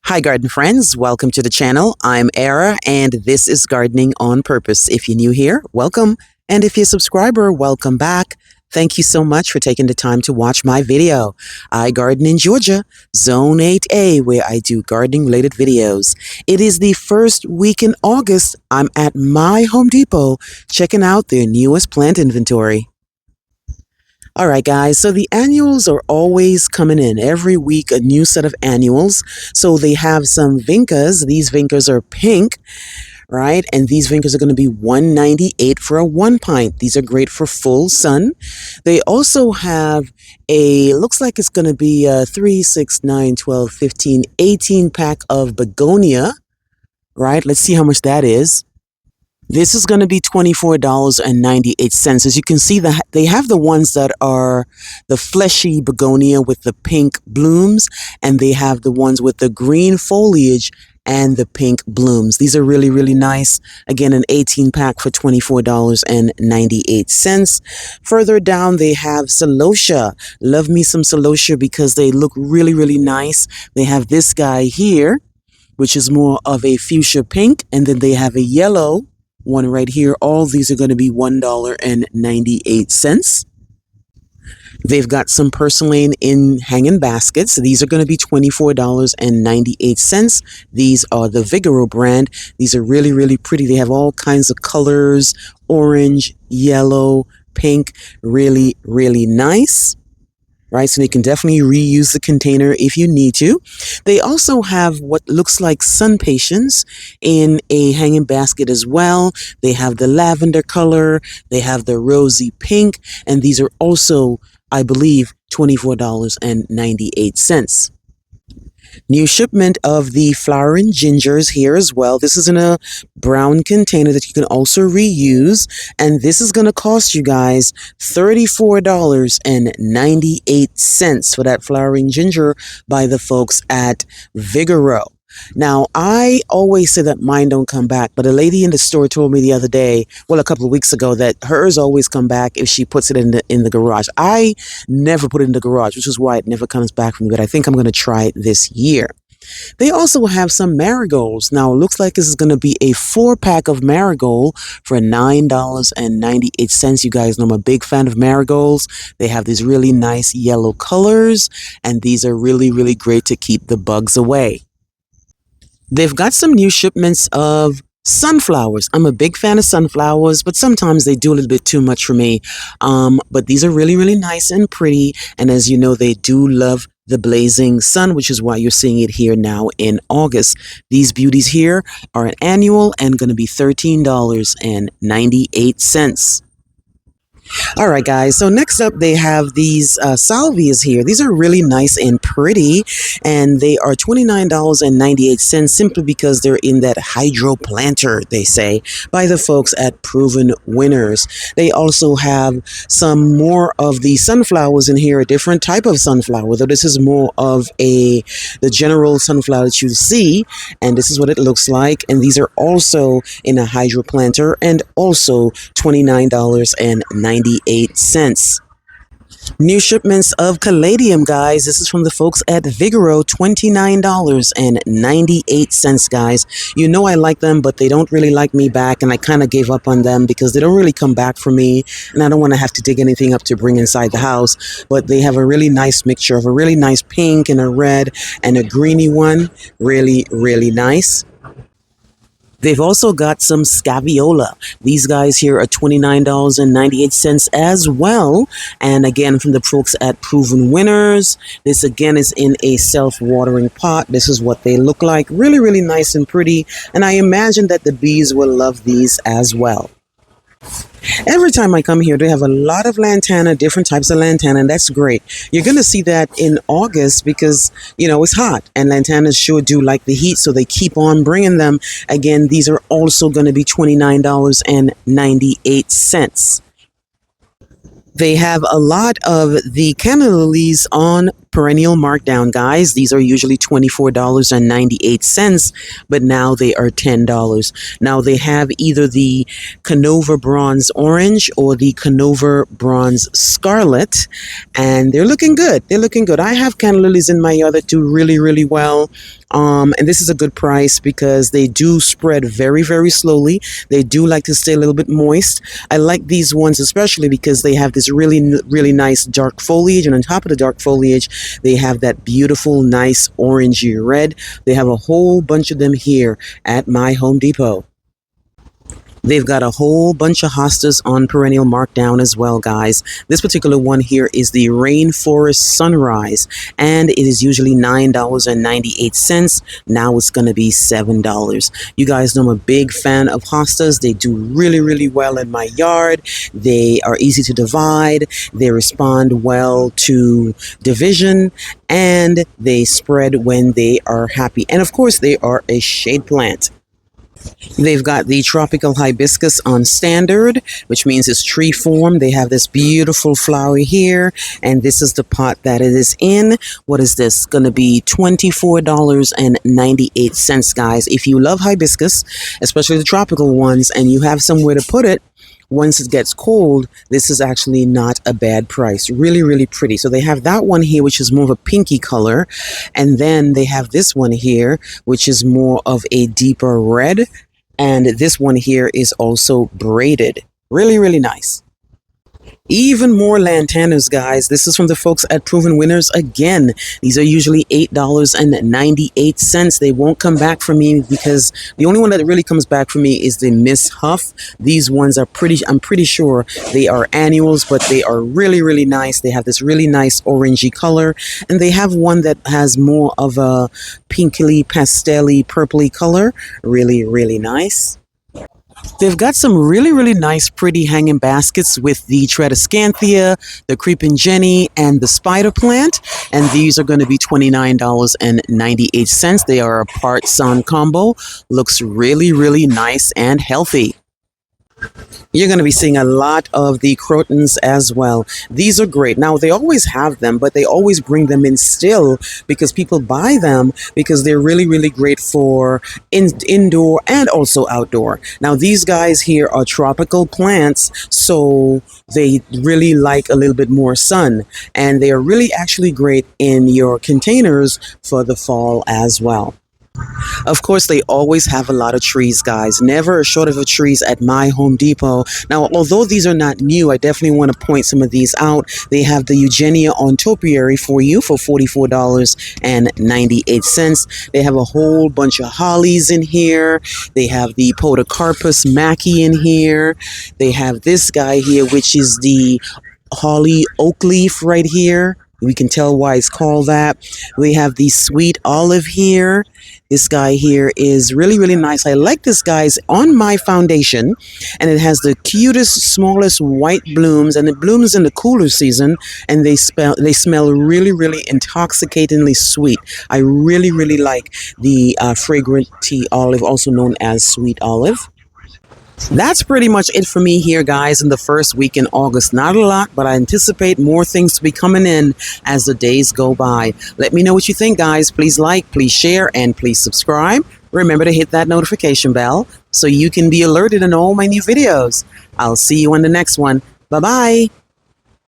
Hi, garden friends. Welcome to the channel. I'm Era, and this is Gardening on Purpose. If you're new here, welcome. And if you're a subscriber, welcome back. Thank you so much for taking the time to watch my video. I garden in Georgia, Zone 8A, where I do gardening-related videos. It is the first week in August. I'm at my Home Depot checking out their newest plant inventory. All right, guys, so the annuals are always coming in. Every week, a new set of annuals. So they have some vincas. These vincas are pink, right? And these vincas are going to be $1.98 for a 1 pint. These are great for full sun. They also have looks like it's going to be a 3, 6, 9, 12, 15, 18 pack of begonia, right? Let's see how much that is. This is going to be $24.98. As you can see, they have the ones that are the fleshy begonia with the pink blooms, and they have the ones with the green foliage and the pink blooms. These are really, really nice. Again, an 18 pack for $24.98. Further down, they have celosia. Love me some celosia because they look really, really nice. They have this guy here, which is more of a fuchsia pink, and then they have a yellow one right here. All these are going to be $1.98. They've got some purslane in hanging baskets. These are going to be $24.98. These are the Vigoro brand. These are really, really pretty. They have all kinds of colors: orange, yellow, pink. Really, really nice. Right, so they can definitely reuse the container if you need to. They also have what looks like sun patience in a hanging basket as well. They have the lavender color, they have the rosy pink, and these are also, I believe, $24.98. New shipment of the flowering gingers here as well. This is in a brown container that you can also reuse, and this is going to cost you guys $34.98 for that flowering ginger by the folks at Vigoro. Now, I always say that mine don't come back, but a lady in the store told me the other day, well, a couple of weeks ago, that hers always come back if she puts it in the garage. I never put it in the garage, which is why it never comes back for me, but I think I'm going to try it this year. They also have some marigolds. Now, it looks like this is going to be a 4-pack of marigold for $9.98. You guys know I'm a big fan of marigolds. They have these really nice yellow colors, and these are really, really great to keep the bugs away. They've got some new shipments of sunflowers. I'm a big fan of sunflowers, but sometimes they do a little bit too much for me. But these are really, really nice and pretty. And as you know, they do love the blazing sun, which is why you're seeing it here now in August. These beauties here are an annual and going to be $13.98. All right, guys, so next up they have these salvias here. These are really nice and pretty, and they are $29.98 simply because they're in that hydro planter, they say, by the folks at Proven Winners. They also have some more of the sunflowers in here, a different type of sunflower, though this is more of the general sunflower that you see, and this is what it looks like. And these are also in a hydro planter and also $29.98. New shipments of caladium, guys. This is from the folks at Vigoro, $29.98, guys. You know I like them, but they don't really like me back, and I kind of gave up on them because they don't really come back for me, and I don't want to have to dig anything up to bring inside the house. But they have a really nice mixture of a really nice pink and a red and a greeny one. Really, really nice. They've also got some scaviola. These guys here are $29.98 as well. And again, from the folks at Proven Winners. This again is in a self-watering pot. This is what they look like. Really, really nice and pretty. And I imagine that the bees will love these as well. Every time I come here, they have a lot of lantana, different types of lantana, and that's great. You're going to see that in August because, you know, it's hot, and lantanas sure do like the heat, so they keep on bringing them. Again, these are also going to be $29.98. They have a lot of the canna lilies on perennial markdown, guys. These are usually $24.98, but now they are $10. Now they have either the Canova Bronze Orange or the Canova Bronze Scarlet, and they're looking good. They're looking good. I have canna lilies in my yard that do really, really well. And this is a good price because they do spread very, very slowly. They do like to stay a little bit moist. I like these ones especially because they have this really, really nice dark foliage, and on top of the dark foliage, they have that beautiful, nice orangey red. They have a whole bunch of them here at my Home Depot. They've got a whole bunch of hostas on perennial markdown as well, guys. This particular one here is the Rainforest Sunrise, and it is usually $9.98. Now it's going to be $7. You guys know I'm a big fan of hostas. They do really, really well in my yard. They are easy to divide. They respond well to division, and they spread when they are happy. And of course, they are a shade plant. They've got the tropical hibiscus on standard, which means it's tree form. They have this beautiful flower here, and this is the pot that it is in. What is this? Going to be $24.98, guys. If you love hibiscus, especially the tropical ones, and you have somewhere to put it, once it gets cold, this is actually not a bad price. Really, really pretty. So they have that one here, which is more of a pinky color. And then they have this one here, which is more of a deeper red. And this one here is also braided. Really, really nice. Even more lantanas, guys. This is from the folks at Proven Winners again. These are usually $8.98. They won't come back for me because the only one that really comes back for me is the Miss Huff. These ones are I'm pretty sure they are annuals, but they are really, really nice. They have this really nice orangey color, and they have one that has more of a pinkly, pastel-y, purpley color. Really, really nice. They've got some really, really nice, pretty hanging baskets with the Tradescanthia, the Creeping Jenny, and the Spider Plant. And these are going to be $29.98. They are a part sun combo. Looks really, really nice and healthy. You're going to be seeing a lot of the crotons as well. These are great. Now, they always have them, but they always bring them in still because people buy them because they're really, really great for indoor and also outdoor. Now, these guys here are tropical plants, so they really like a little bit more sun, and they are really actually great in your containers for the fall as well. Of course, they always have a lot of trees, guys. Never a shortage of trees at my Home Depot. Now, although these are not new, I definitely want to point some of these out. They have the Eugenia on topiary for you for $44.98. They have a whole bunch of hollies in here. They have the Podocarpus Mackie in here. They have this guy here, which is the holly oak leaf right here. We can tell why it's called that. We have the sweet olive here. This guy here is really, really nice. I like this guy's on my foundation, and it has the cutest, smallest white blooms, and it blooms in the cooler season, and they smell really, really intoxicatingly sweet. I really, really like the fragrant tea olive, also known as sweet olive. That's pretty much it for me here, guys, in the first week in August. Not a lot, but I anticipate more things to be coming in as the days go by. Let me know what you think, guys. Please like, please share, and please subscribe. Remember to hit that notification bell so you can be alerted in all my new videos. I'll see you on the next one. Bye-bye.